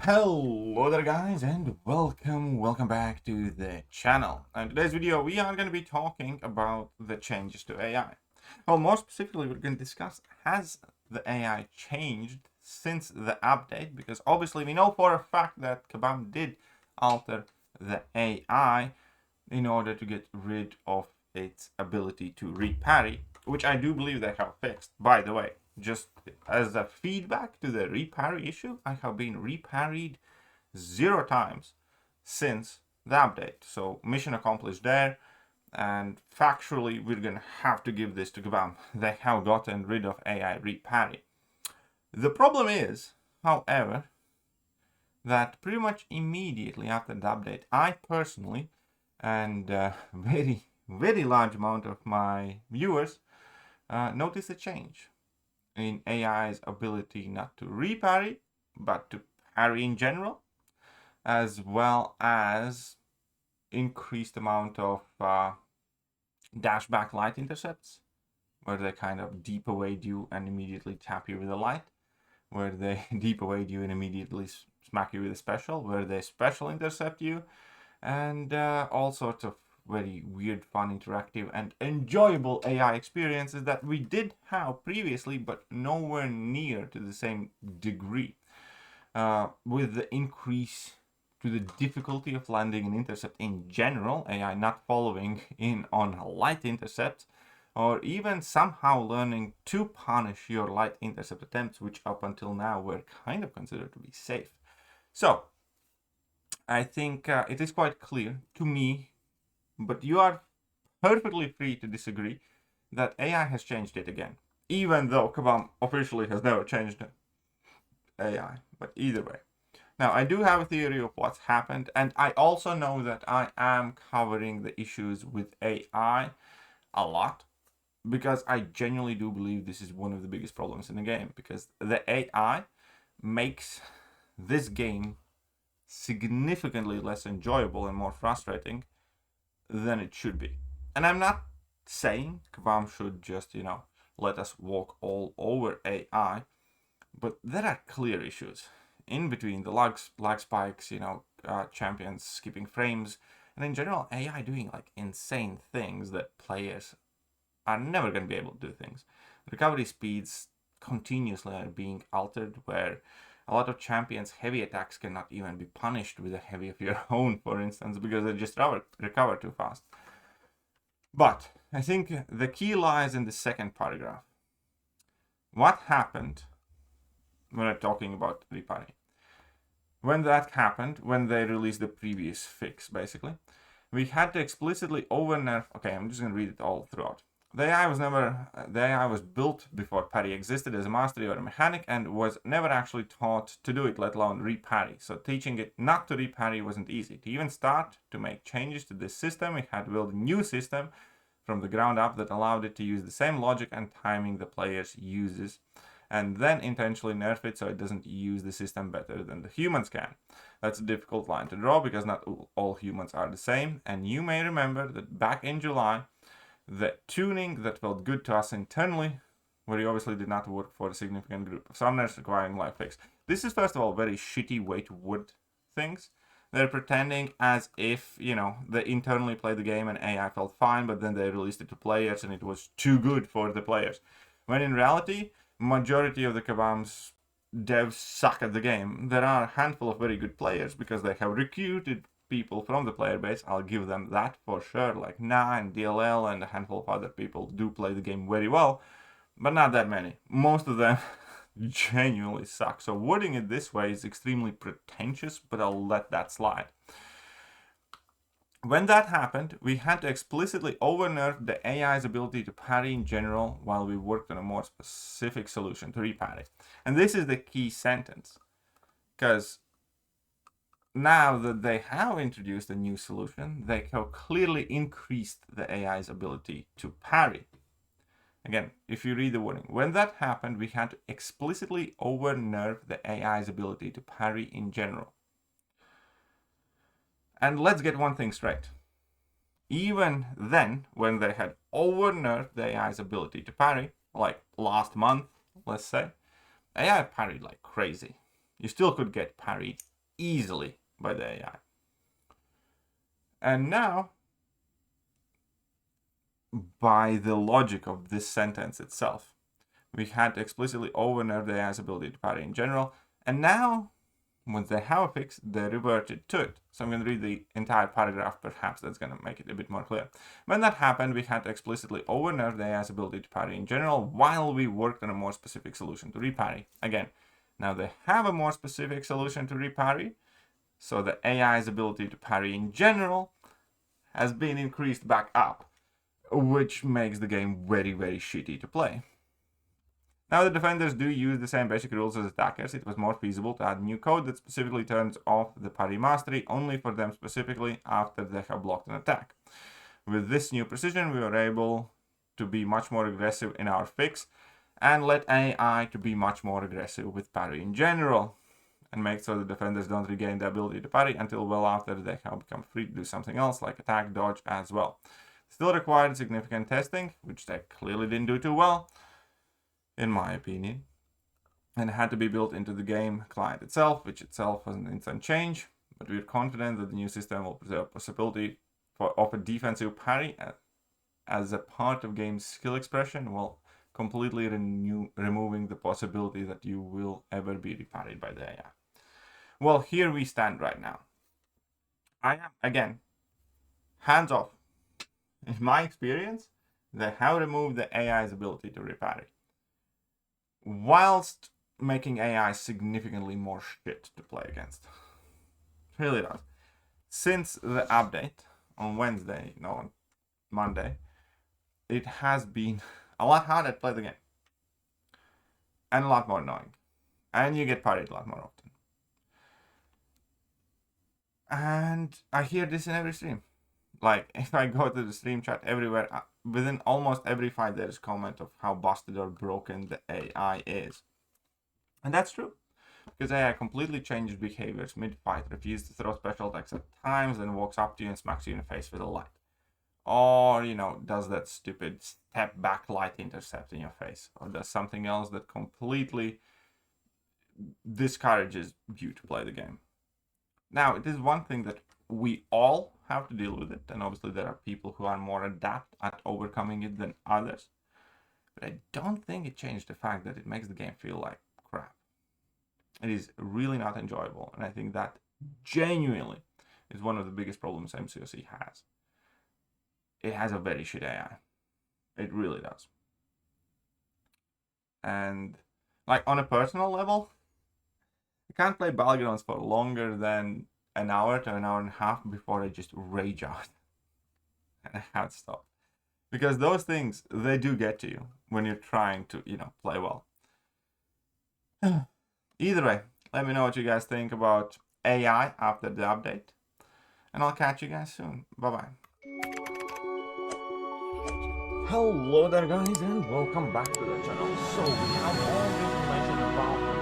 Hello there guys and welcome back to the channel. In today's video we are going to be talking about the changes to AI. Well, more specifically we're going to discuss, has the AI changed since the update, because obviously we know for a fact that Kabam did alter the AI in order to get rid of its ability to reparry, which I do believe they have fixed, by the way. Just as a feedback to the reparry issue, I have been reparried 0 times since the update. So mission accomplished there. And factually, we're going to have to give this to Kabam. They have gotten rid of AI reparry. The problem is, however, that pretty much immediately after the update, I personally, and very large amount of my viewers, noticed a change in AI's ability not to reparry, but to parry in general, as well as increased amount of dash back light intercepts, where they kind of deep evade you and immediately tap you with a light, where they deep evade you and immediately smack you with a special, where they special intercept you, and all sorts of very weird, fun, interactive, and enjoyable AI experiences that we did have previously, but nowhere near to the same degree. With the increase to the difficulty of landing an intercept in general, AI not following in on light intercepts, or even somehow learning to punish your light intercept attempts, which up until now were kind of considered to be safe. So, I think it is quite clear to me, but you are perfectly free to disagree, that AI has changed it again. Even though Kabam officially has never changed AI, but either way. Now, I do have a theory of what's happened, and I also know that I am covering the issues with AI a lot, because I genuinely do believe this is one of the biggest problems in the game, because the AI makes this game significantly less enjoyable and more frustrating than it should be. And I'm not saying Kabam should just, let us walk all over AI, but there are clear issues in between the lag spikes, champions skipping frames, and in general AI doing like insane things that players are never going to be able to do things. Recovery speeds continuously are being altered, where a lot of champions' heavy attacks cannot even be punished with a heavy of your own, for instance, because they just recover too fast. But I think the key lies in the second paragraph. What happened when I'm talking about reparry? When that happened, when they released the previous fix, basically, we had to explicitly overnerf. Okay, I'm just going to read it all throughout. The AI was built before parry existed as a mastery or a mechanic, and was never actually taught to do it, let alone reparry. So teaching it not to reparry wasn't easy. To even start to make changes to this system, we had to build a new system from the ground up that allowed it to use the same logic and timing the players uses, and then intentionally nerf it so it doesn't use the system better than the humans can. That's a difficult line to draw, because not all humans are the same, and you may remember that back in July, the tuning that felt good to us internally, where you obviously did not work for a significant group of summoners requiring life fix. This is, first of all, a very shitty way to word things. They're pretending as if, they internally played the game and AI felt fine, but then they released it to players and it was too good for the players. When in reality, majority of the Kabam's devs suck at the game. There are a handful of very good players because they have recruited people from the player base. I'll give them that for sure, like Na and DLL and a handful of other people do play the game very well, but not that many. Most of them genuinely suck. So wording it this way is extremely pretentious, but I'll let that slide. When that happened, we had to explicitly overnerf the AI's ability to parry in general while we worked on a more specific solution to reparry. And this is the key sentence, because now that they have introduced a new solution, they have clearly increased the AI's ability to parry. Again, if you read the warning, when that happened, we had to explicitly overnerf the AI's ability to parry in general. And let's get one thing straight. Even then, when they had overnerfed the AI's ability to parry, like last month, let's say, AI parried like crazy. You still could get parried easily by the AI. And now, by the logic of this sentence itself, we had to explicitly over-nerf the AI's ability to parry in general, and now, once they have a fix, they reverted to it. So I'm going to read the entire paragraph, perhaps that's going to make it a bit more clear. When that happened, we had to explicitly over-nerf the AI's ability to parry in general, while we worked on a more specific solution to reparry. Again, now they have a more specific solution to reparry, so the AI's ability to parry in general has been increased back up, which makes the game very, very shitty to play. Now the defenders do use the same basic rules as attackers. It was more feasible to add new code that specifically turns off the parry mastery only for them specifically after they have blocked an attack. With this new precision, we were able to be much more aggressive in our fix and let AI to be much more aggressive with parry in general, and make sure the defenders don't regain the ability to parry until well after they have become free to do something else like attack, dodge as well. Still required significant testing, which they clearly didn't do too well, in my opinion, and had to be built into the game client itself, which itself was an instant change, but we're confident that the new system will preserve possibility of a defensive parry as a part of game's skill expression, while completely removing the possibility that you will ever be reparried by the AI. Well, here we stand right now. I am, again, hands off. In my experience, they have removed the AI's ability to reparry, whilst making AI significantly more shit to play against. It really does. Since the update on Wednesday, no, on Monday, it has been a lot harder to play the game. And a lot more annoying. And you get parried a lot more often. And I hear this in every stream. Like, if I go to the stream chat everywhere, within almost every fight there is comment of how busted or broken the AI is. And that's true. Because AI completely changes behaviors mid-fight, refuses to throw special attacks at times, then walks up to you and smacks you in the face with a light. Or, does that stupid step back light intercept in your face. Or does something else that completely discourages you to play the game. Now, it is one thing that we all have to deal with it, and obviously there are people who are more adept at overcoming it than others, but I don't think it changed the fact that it makes the game feel like crap. It is really not enjoyable, and I think that genuinely is one of the biggest problems MCOC has. It has a very shit AI. It really does. And like on a personal level, I can't play Battlegrounds for longer than an hour to an hour and a half before I just rage out. And I have to stop. Because those things, they do get to you when you're trying to, play well. Either way, let me know what you guys think about AI after the update. And I'll catch you guys soon. Bye-bye. Hello there guys, and welcome back to the channel. So we have all the information about